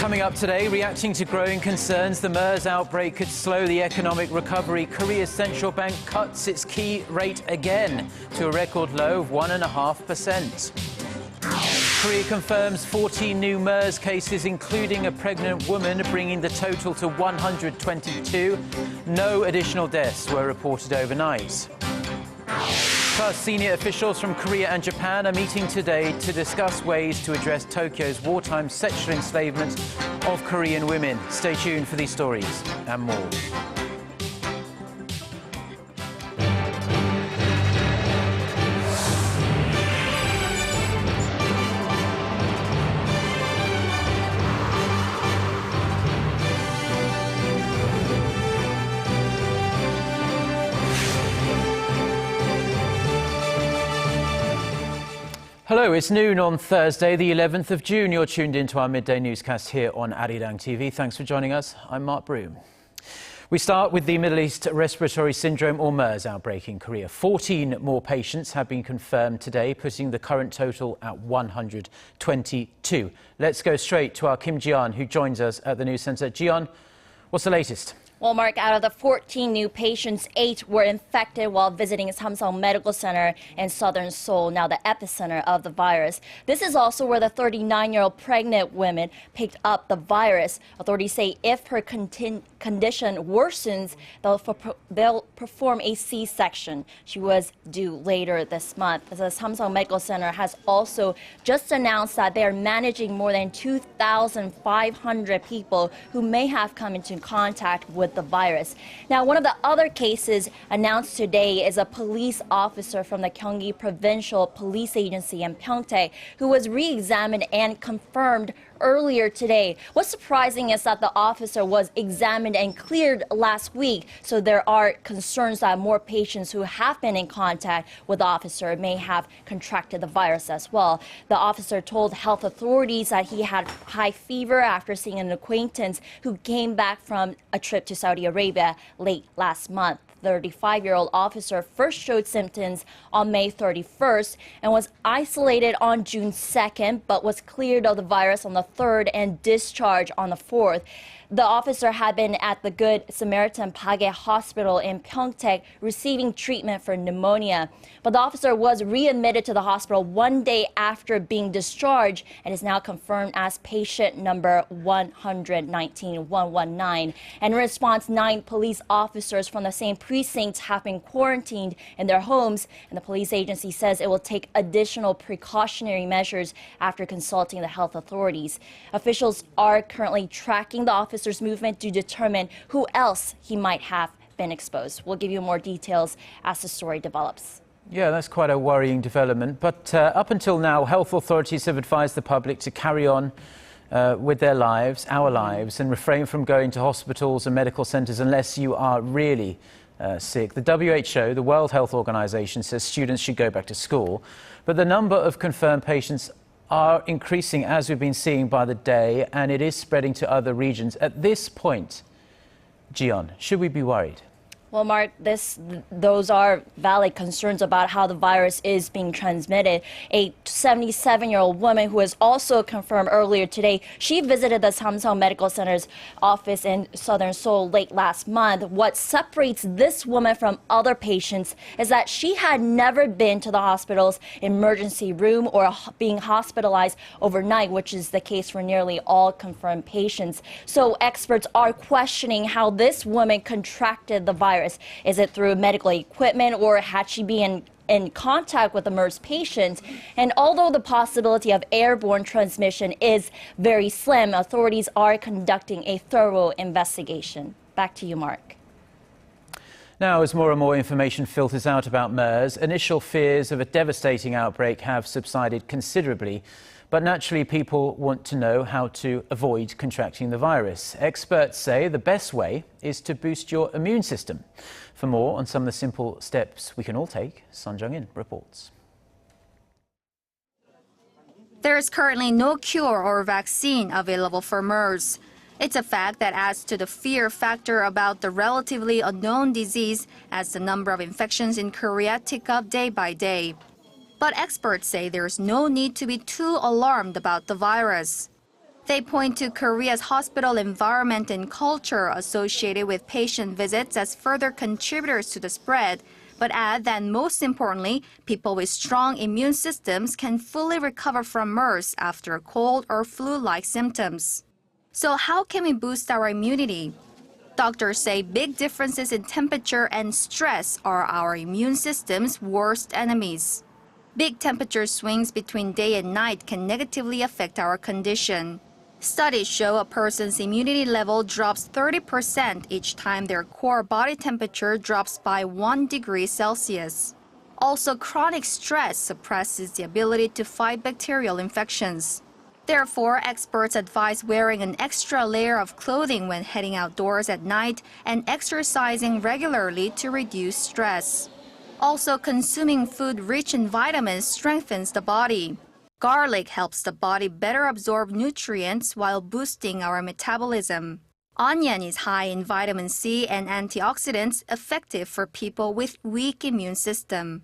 Coming up today, reacting to growing concerns the MERS outbreak could slow the economic recovery. Korea's central bank cuts its key rate again to a record low of 1.5%. Korea confirms 14 new MERS cases, including a pregnant woman, bringing the total to 122. No additional deaths were reported overnight. Plus, senior officials from Korea and Japan are meeting today to discuss ways to address Tokyo's wartime sexual enslavement of Korean women. Stay tuned for these stories and more. Hello, it's noon on Thursday, the 11th of June. You're tuned into our midday newscast here on Arirang TV. Thanks for joining us. I'm Mark Broome. We start with the Middle East Respiratory Syndrome, or MERS, outbreak in Korea. 14 more patients have been confirmed today, putting the current total at 122. Let's go straight to our Kim Ji-yeon, who joins us at the news centre. Ji-yeon, what's the latest? Well, Mark, out of the 14 new patients, 8 were infected while visiting Samsung Medical Center in southern Seoul, now the epicenter of the virus. This is also where the 39-year-old pregnant woman picked up the virus. Authorities say if her condition worsens, they'll perform a C-section. She was due later this month. The Samsung Medical Center has also just announced that they are managing more than 2,500 people who may have come into contact with the virus. Now, one of the other cases announced today is a police officer from the Gyeonggi Provincial Police Agency in Pyeongtaek who was re-examined and confirmed earlier today. What's surprising is that the officer was examined and cleared last week, so there are concerns that more patients who have been in contact with the officer may have contracted the virus as well. The officer told health authorities that he had high fever after seeing an acquaintance who came back from a trip to Saudi Arabia late last month. The 35-year-old officer first showed symptoms on May 31st and was isolated on June 2nd, but was cleared of the virus on the 3rd and discharged on the 4th. The officer had been at the Good Samaritan Page Hospital in Pyeongtaek receiving treatment for pneumonia. But the officer was readmitted to the hospital one day after being discharged and is now confirmed as patient number 119. And in response, 9 police officers from the same precinct have been quarantined in their homes, and the police agency says it will take additional precautionary measures after consulting the health authorities. Officials are currently tracking the officer's movement to determine who else he might have been exposed. We'll give you more details as the story develops. Yeah, that's quite a worrying development. But up until now, health authorities have advised the public to carry on with their lives, our lives, and refrain from going to hospitals and medical centres unless you are really sick. The WHO, the World Health Organization, says students should go back to school. But the number of confirmed patients are increasing, as we've been seeing by the day, and it is spreading to other regions. At this point, Ji-yeon, should we be worried? Well, Mark, those are valid concerns about how the virus is being transmitted. A 77-year-old woman who was also confirmed earlier today, she visited the Samsung Medical Center's office in southern Seoul late last month. What separates this woman from other patients is that she had never been to the hospital's emergency room or being hospitalized overnight, which is the case for nearly all confirmed patients. So experts are questioning how this woman contracted the virus. Is it through medical equipment, or had she been in contact with the MERS patient? And although the possibility of airborne transmission is very slim, authorities are conducting a thorough investigation. Back to you, Mark. Now, as more and more information filters out about MERS, initial fears of a devastating outbreak have subsided considerably. But naturally, people want to know how to avoid contracting the virus. Experts say the best way is to boost your immune system. For more on some of the simple steps we can all take, Sun Jung-in reports. There is currently no cure or vaccine available for MERS. It's a fact that adds to the fear factor about the relatively unknown disease as the number of infections in Korea tick up day by day. But experts say there's no need to be too alarmed about the virus. They point to Korea's hospital environment and culture associated with patient visits as further contributors to the spread, but add that most importantly, people with strong immune systems can fully recover from MERS after cold or flu-like symptoms. So how can we boost our immunity? Doctors say big differences in temperature and stress are our immune system's worst enemies. Big temperature swings between day and night can negatively affect our condition. Studies show a person's immunity level drops 30% each time their core body temperature drops by 1 degree Celsius. Also, chronic stress suppresses the ability to fight bacterial infections. Therefore, experts advise wearing an extra layer of clothing when heading outdoors at night and exercising regularly to reduce stress. Also, consuming food rich in vitamins strengthens the body. Garlic helps the body better absorb nutrients while boosting our metabolism. Onion is high in vitamin C and antioxidants, effective for people with weak immune system.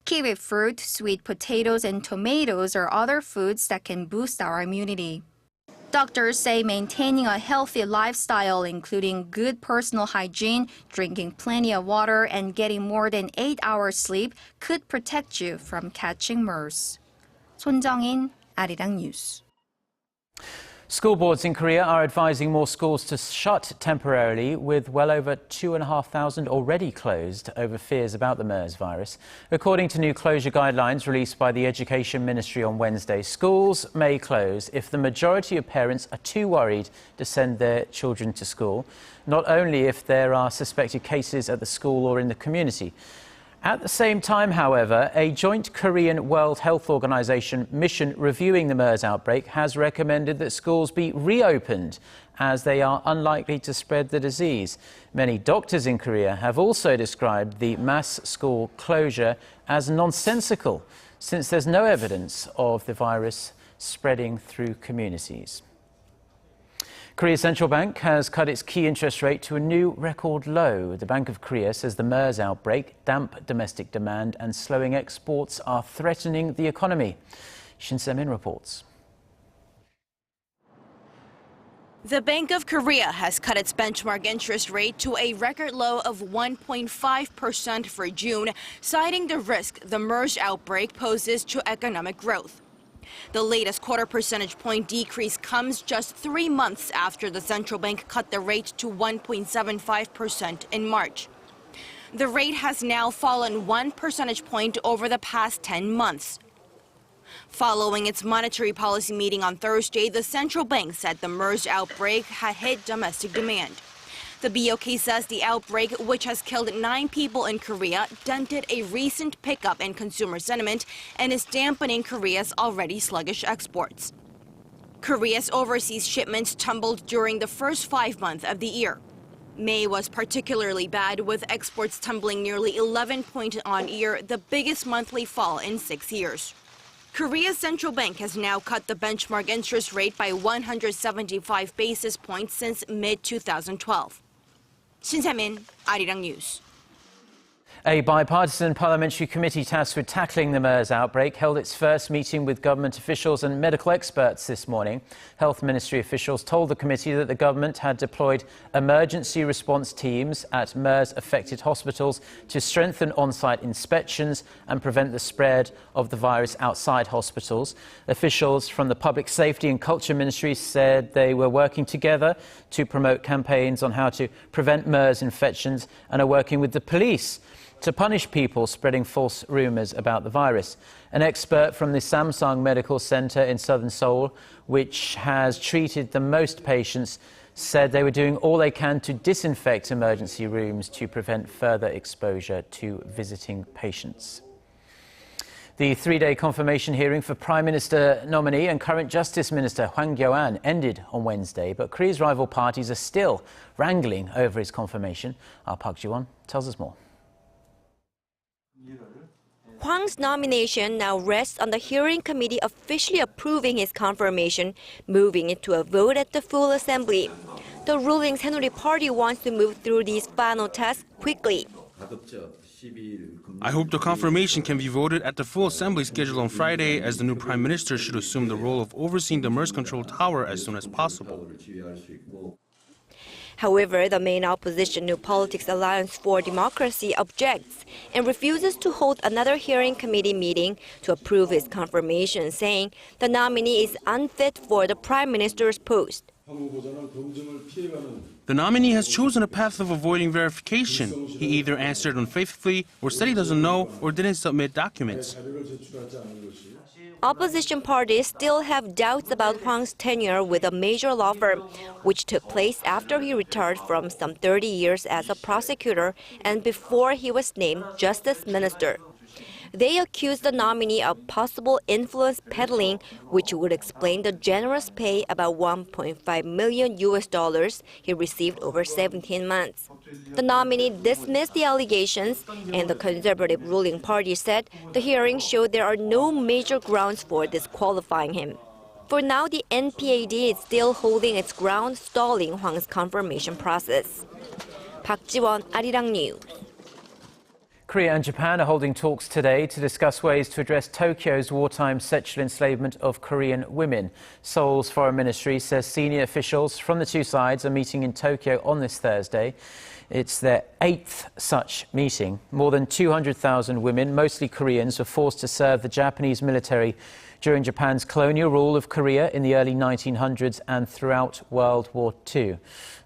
Kiwi fruit, sweet potatoes, and tomatoes are other foods that can boost our immunity. Doctors say maintaining a healthy lifestyle, including good personal hygiene, drinking plenty of water, and getting more than 8 hours sleep could protect you from catching MERS. 손정인, Arirang News. School boards in Korea are advising more schools to shut temporarily, with well over 2,500 already closed over fears about the MERS virus. According to new closure guidelines released by the Education Ministry on Wednesday, schools may close if the majority of parents are too worried to send their children to school, not only if there are suspected cases at the school or in the community. At the same time, however, a joint Korean World Health Organization mission reviewing the MERS outbreak has recommended that schools be reopened as they are unlikely to spread the disease. Many doctors in Korea have also described the mass school closure as nonsensical, since there's no evidence of the virus spreading through communities. Korea's central bank has cut its key interest rate to a new record low. The Bank of Korea says the MERS outbreak, damp domestic demand and slowing exports are threatening the economy. Shin Se-min reports. The Bank of Korea has cut its benchmark interest rate to a record low of 1.5% for June, citing the risk the MERS outbreak poses to economic growth. The latest quarter percentage point decrease comes just 3 months after the central bank cut the rate to 1.75% in March. The rate has now fallen 1 percentage point over the past 10 months. Following its monetary policy meeting on Thursday, the central bank said the MERS outbreak had hit domestic demand. The BOK says the outbreak, which has killed 9 people in Korea, dented a recent pickup in consumer sentiment and is dampening Korea's already sluggish exports. Korea's overseas shipments tumbled during the first 5 months of the year. May was particularly bad, with exports tumbling nearly 11 points on year, the biggest monthly fall in 6 years. Korea's central bank has now cut the benchmark interest rate by 175 basis points since mid-2012. Shin Se-min, Arirang News. A bipartisan parliamentary committee tasked with tackling the MERS outbreak held its first meeting with government officials and medical experts this morning. Health Ministry officials told the committee that the government had deployed emergency response teams at MERS-affected hospitals to strengthen on-site inspections and prevent the spread of the virus outside hospitals. Officials from the Public Safety and Culture Ministry said they were working together to promote campaigns on how to prevent MERS infections and are working with the police to punish people spreading false rumors about the virus. An expert from the Samsung Medical Center in southern Seoul, which has treated the most patients, said they were doing all they can to disinfect emergency rooms to prevent further exposure to visiting patients. The 3-day confirmation hearing for Prime Minister nominee and current Justice Minister Hwang Kyo-an ended on Wednesday, but Korea's rival parties are still wrangling over his confirmation. Our Park Ji-won tells us more. Hwang's nomination now rests on the hearing committee officially approving his confirmation, moving it to a vote at the full assembly. The ruling Saenuri party wants to move through these final tasks quickly. I hope the confirmation can be voted at the full assembly scheduled on Friday, as the new Prime Minister should assume the role of overseeing the MERS control tower as soon as possible. However, the main opposition New Politics Alliance for Democracy objects and refuses to hold another hearing committee meeting to approve his confirmation, saying the nominee is unfit for the Prime Minister's post. The nominee has chosen a path of avoiding verification. He either answered unfaithfully, or said he doesn't know, or didn't submit documents. Opposition parties still have doubts about Hwang's tenure with a major law firm, which took place after he retired from some 30 years as a prosecutor and before he was named Justice Minister. They accuse the nominee of possible influence peddling, which would explain the generous pay, about $1.5 million he received over 17 months. The nominee dismissed the allegations, and the conservative ruling party said the hearing showed there are no major grounds for disqualifying him. For now, the NPAD is still holding its ground, stalling Hwang's confirmation process. Park Ji-won, Arirang News. Korea and Japan are holding talks today to discuss ways to address Tokyo's wartime sexual enslavement of Korean women. Seoul's foreign ministry says senior officials from the two sides are meeting in Tokyo on this Thursday. It's their 8th such meeting. More than 200,000 women, mostly Koreans, were forced to serve the Japanese military during Japan's colonial rule of Korea in the early 1900s and throughout World War II.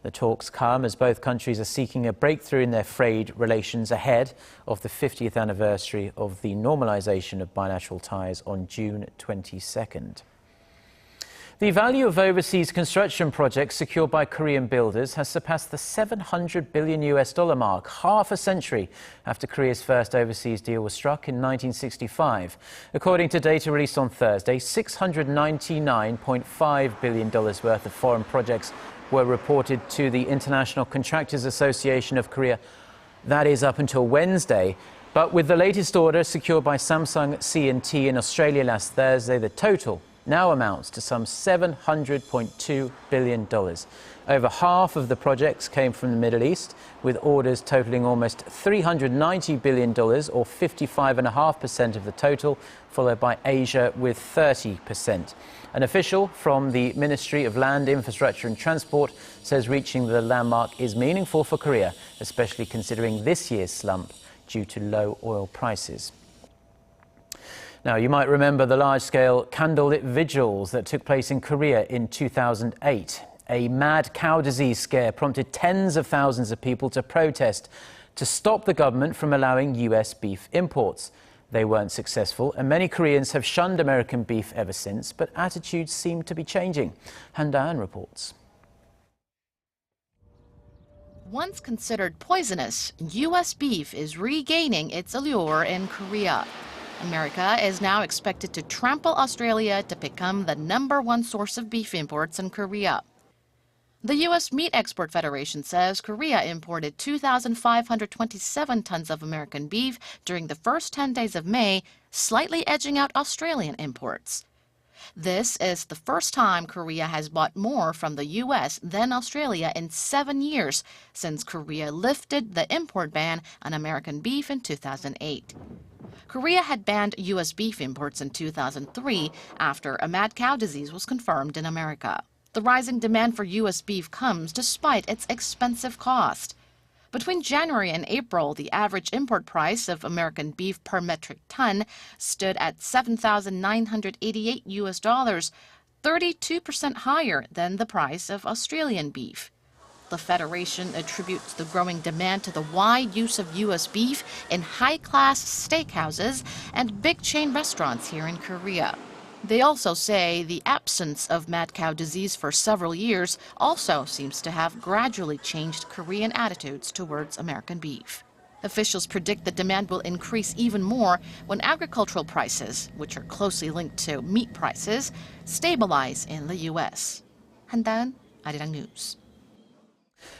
The talks come as both countries are seeking a breakthrough in their frayed relations ahead of the 50th anniversary of the normalization of bilateral ties on June 22nd. The value of overseas construction projects secured by Korean builders has surpassed the $700 billion mark, half a century after Korea's first overseas deal was struck in 1965. According to data released on Thursday, $699.5 billion worth of foreign projects were reported to the International Contractors Association of Korea. That is up until Wednesday. But with the latest order secured by Samsung C&T in Australia last Thursday, the total now amounts to some $700.2 billion. Over half of the projects came from the Middle East, with orders totaling almost $390 billion, or 55.5% of the total, followed by Asia with 30%. An official from the Ministry of Land, Infrastructure and Transport says reaching the landmark is meaningful for Korea, especially considering this year's slump due to low oil prices. Now, you might remember the large-scale candlelit vigils that took place in Korea in 2008. A mad cow disease scare prompted tens of thousands of people to protest to stop the government from allowing U.S. beef imports. They weren't successful, and many Koreans have shunned American beef ever since, but attitudes seem to be changing. Han Da-an reports. Once considered poisonous, U.S. beef is regaining its allure in Korea. America is now expected to trample Australia to become the #1 source of beef imports in Korea. The U.S. Meat Export Federation says Korea imported 2,527 tons of American beef during the first 10 days of May, slightly edging out Australian imports. This is the first time Korea has bought more from the U.S. than Australia in 7 years, since Korea lifted the import ban on American beef in 2008. Korea had banned U.S. beef imports in 2003 after a mad cow disease was confirmed in America. The rising demand for U.S. beef comes despite its expensive cost. Between January and April, the average import price of American beef per metric ton stood at $7,988, 32% higher than the price of Australian beef. The Federation attributes the growing demand to the wide use of U.S. beef in high-class steakhouses and big chain restaurants here in Korea. They also say the absence of mad cow disease for several years also seems to have gradually changed Korean attitudes towards American beef. Officials predict the demand will increase even more when agricultural prices, which are closely linked to meat prices, stabilize in the U.S. Han Da-an, Arirang News.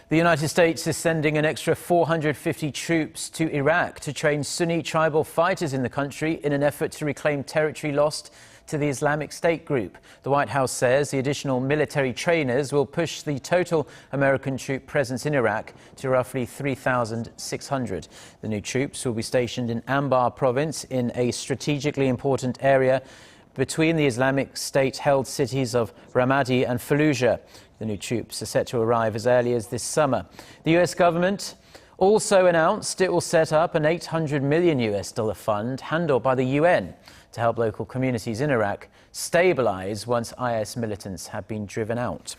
The United States is sending an extra 450 troops to Iraq to train Sunni tribal fighters in the country in an effort to reclaim territory lost to the Islamic State group. The White House says the additional military trainers will push the total American troop presence in Iraq to roughly 3,600. The new troops will be stationed in Anbar province in a strategically important area between the Islamic State-held cities of Ramadi and Fallujah. The new troops are set to arrive as early as this summer. The U.S. government also announced it will set up an $800 million fund handled by the UN to help local communities in Iraq stabilize once IS militants have been driven out.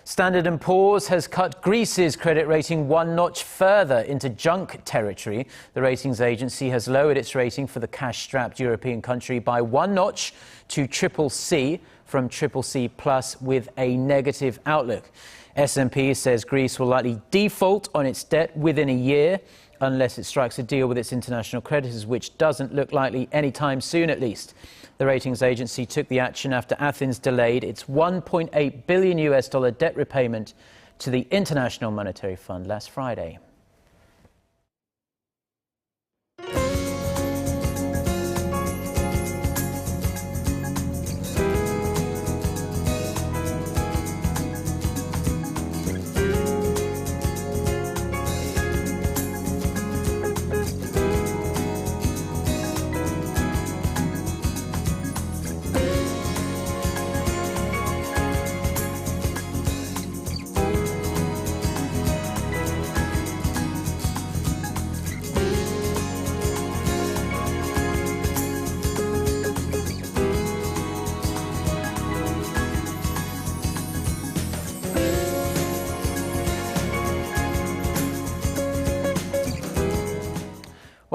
Standard & Poor's has cut Greece's credit rating one notch further into junk territory. The ratings agency has lowered its rating for the cash-strapped European country by one notch to CCC from CCC+ with a negative outlook. S&P says Greece will likely default on its debt within a year unless it strikes a deal with its international creditors, which doesn't look likely anytime soon at least. The ratings agency took the action after Athens delayed its $1.8 billion debt repayment to the International Monetary Fund last Friday.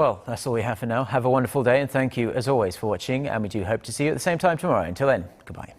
Well, that's all we have for now. Have a wonderful day and thank you as always for watching, and we do hope to see you at the same time tomorrow. Until then, goodbye.